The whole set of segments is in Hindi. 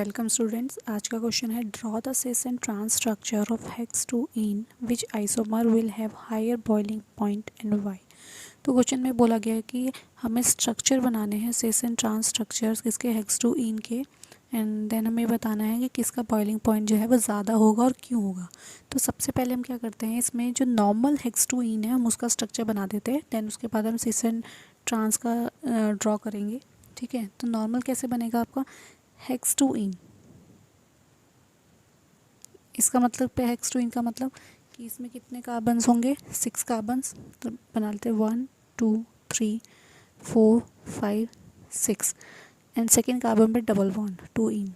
Welcome students. आज का क्वेश्चन है draw the cis and trans structure of hex two ene which isomer will have higher boiling point and why. तो क्वेश्चन में बोला गया है कि हमें स्ट्रक्चर बनाने हैं सिस एंड ट्रांस स्ट्रक्चर्स किसके हेक्स टू इन के, एंड देन हमें बताना है कि किसका बॉइलिंग पॉइंट जो है वो ज़्यादा होगा और क्यों होगा। तो सबसे पहले हम क्या करते हैं, इसमें जो नॉर्मल हेक्स टू इन है हम उसका स्ट्रक्चर बना देते हैं, देन उसके बाद हम सिस एंड ट्रांस का ड्रॉ करेंगे। ठीक है, तो नॉर्मल कैसे बनेगा आपका हेक्स टू इन, इसका मतलब पे हेक्स टू इन का मतलब कि इसमें कितने कार्बन्स होंगे, 6 कार्बन्स। तो बना लेते हैं 1 2 3 4 5 6 एंड सेकेंड कार्बन पे डबल बॉन्ड 2 इन।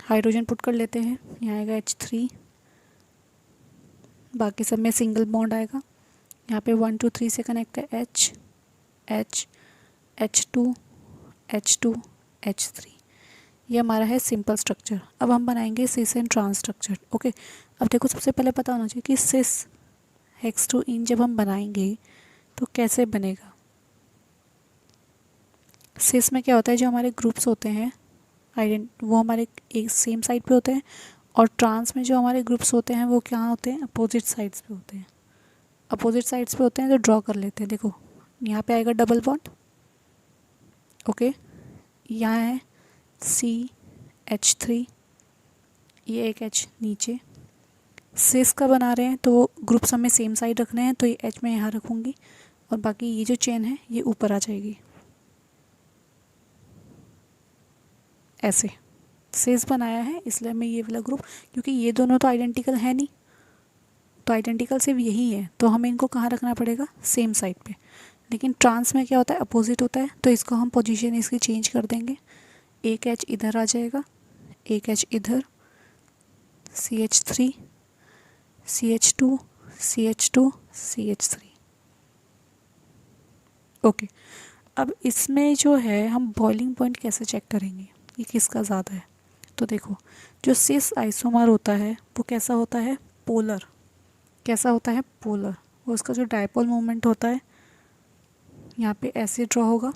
हाइड्रोजन पुट कर लेते हैं, यहाँ आएगा H3, बाकी सब में सिंगल बॉन्ड आएगा। यहाँ पे 1 2 3 से कनेक्ट है H H H2 H2 H3। ये हमारा है सिंपल स्ट्रक्चर। अब हम बनाएंगे सिस एंड ट्रांस स्ट्रक्चर। ओके, अब देखो सबसे पहले पता होना चाहिए कि सिस हेक्स टू इन जब हम बनाएंगे तो कैसे बनेगा। सिस में क्या होता है, जो हमारे ग्रुप्स होते हैं वो हमारे एक सेम साइड पे होते हैं, और ट्रांस में जो हमारे ग्रुप्स होते हैं वो क्या होते हैं, अपोजिट साइड्स पे होते हैं। अपोजिट साइड्स पे होते हैं तो ड्रॉ कर लेते हैं। देखो यहाँ पे आएगा डबल बॉन्ड, ओके, यहाँ है CH3, ये एक H नीचे। सिस का बना रहे हैं तो ग्रुप्स हमें सेम साइड रखने हैं, तो ये H मैं यहाँ रखूँगी और बाकी ये जो चेन है ये ऊपर आ जाएगी ऐसे। सिस बनाया है इसलिए हमें ये वाला ग्रुप, क्योंकि ये दोनों तो आइडेंटिकल है नहीं, तो आइडेंटिकल सिर्फ यही है, तो हमें इनको कहाँ रखना पड़ेगा, सेम साइड पे। लेकिन ट्रांस में क्या होता है, अपोजिट होता है, तो इसको हम पोजीशन इसकी चेंज कर देंगे। एक H इधर आ जाएगा, एक H इधर, CH3 CH2 CH2 CH3। Okay, अब इसमें जो है हम बॉइलिंग पॉइंट कैसे चेक करेंगे कि किसका ज़्यादा है। तो देखो जो सिस आइसोमर होता है वो कैसा होता है, पोलर। कैसा होता है, पोलर। वो उसका जो डायपोल मोमेंट होता है यहाँ पे ऐसे ड्रॉ होगा।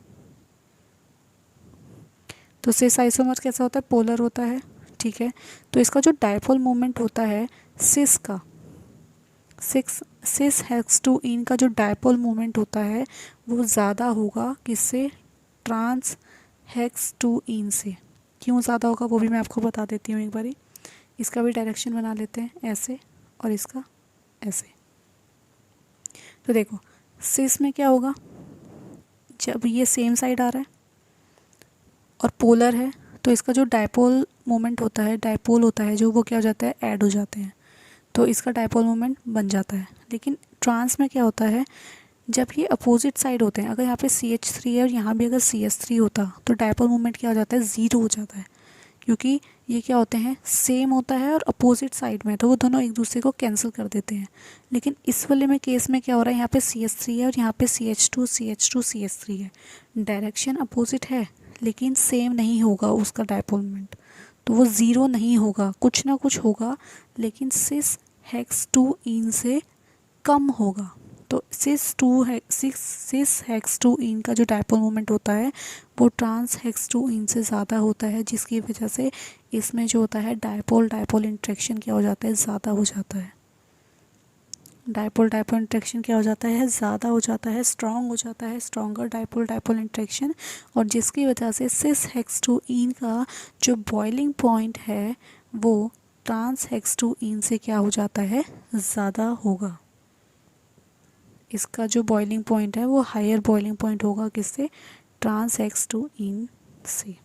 तो सिस आइसोमर कैसा होता है, पोलर होता है। ठीक है, तो इसका जो डायपोल मोमेंट होता है सिस का, सिस हेक्स टू इन का जो डायपोल मोमेंट होता है वो ज़्यादा होगा किससे, ट्रांस हेक्स टू इन से। क्यों ज़्यादा होगा वो भी मैं आपको बता देती हूँ एक बारी। इसका भी डायरेक्शन बना लेते हैं ऐसे, और इसका ऐसे। तो देखो सिस में क्या होगा, जब ये सेम साइड आ रहा है और पोलर है तो इसका जो डायपोल मोमेंट होता है, डायपोल होता है जो, वो क्या हो जाता है, ऐड हो जाते हैं, तो इसका डायपोल मोमेंट बन जाता है। लेकिन ट्रांस में क्या होता है, जब ये अपोजिट साइड होते हैं, अगर यहाँ पे CH3 है और यहाँ भी अगर CH3 होता तो डायपोल मोमेंट क्या हो जाता है, ज़ीरो हो जाता है, क्योंकि ये क्या होते हैं, सेम होता है और अपोजिट साइड में, तो वो दोनों एक दूसरे को कैंसिल कर देते हैं। लेकिन इस वाले में केस में क्या हो रहा है, यहाँ पे CH3 है और यहाँ पे CH2 CH2 CH3 है। डायरेक्शन अपोजिट है लेकिन सेम नहीं होगा उसका डायपोल मोमेंट, तो वो ज़ीरो नहीं होगा, कुछ ना कुछ होगा, लेकिन सिस हेक्स टू इन से कम होगा। तो सिस हेक्स टू इन का जो डायपोल मोमेंट होता है वो ट्रांस हेक्स टू इन से ज़्यादा होता है, जिसकी वजह से इसमें जो होता है डायपोल इंट्रैक्शन क्या हो जाता है, ज़्यादा हो जाता है। डायपोल इंट्रैक्शन क्या हो जाता है, ज़्यादा हो जाता है, स्ट्रॉन्ग हो जाता है, स्ट्रॉन्गर डायपोल इंट्रैक्शन, और जिसकी वजह से सिस हेक्स टू इन का जो बॉइलिंग पॉइंट है वो ट्रांस हेक्स टू इन से क्या हो जाता है, ज़्यादा होगा। इसका जो बॉइलिंग पॉइंट है वो हायर बॉइलिंग पॉइंट होगा किससे, ट्रांस हेक्स टू इन से।